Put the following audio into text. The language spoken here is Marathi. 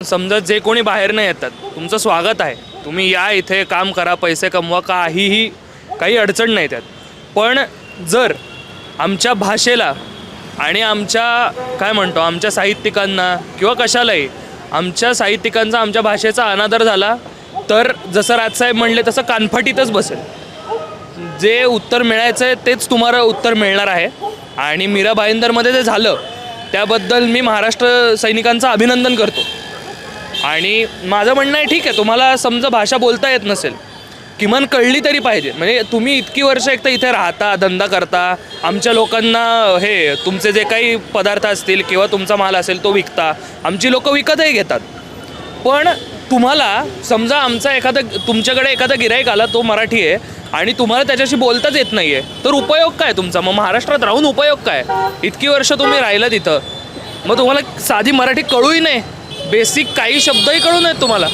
समजा जे कोणी बाहेरनं येतात तुमचं स्वागत आहे, तुम्ही या इथे काम करा, पैसे कमवा, काही अडचण नाही त्यात. पण जर आमच्या भाषेला आणि आमच्या साहित्यिकांना किंवा कशालाही आमच्या साहित्यिकांचा आमच्या भाषेचा अनादर झाला तर जसं राजसाहेब म्हणले तसं कानफाटीतच बसेल. जे उत्तर मिळायचं आहे तेच तुम्हाला उत्तर मिळणार आहे. आणि मीरा भाईंदरमध्ये जे झालं त्याबद्दल मी महाराष्ट्र सैनिकांचं अभिनंदन करतो. आणि माझं म्हणणं आहे, ठीक आहे, तुम्हाला समजा भाषा बोलता येत नसेल, किमान कळली तरी पाहिजे. म्हणजे तुम्ही इतकी वर्ष एक तर इथे राहता, धंदा करता, आमच्या लोकांना तुमचे जे काही पदार्थ असतील किंवा तुमचा माल असेल तो विकता, आमची लोकं विकतही घेतात. पण तुम्हाला समजा तुमच्याकडे एखादा गिऱ्हाईक आला, तो मराठी आहे आणि तुम्हाला त्याच्याशी बोलताच येत नाही आहे, तर उपयोग काय तुमचा? मग महाराष्ट्रात राहून उपयोग काय? इतकी वर्ष तुम्ही राहिला तिथं, मग तुम्हाला साधी मराठी कळूही नाही, बेसिक काही शब्दही कळू नयेत तुम्हाला,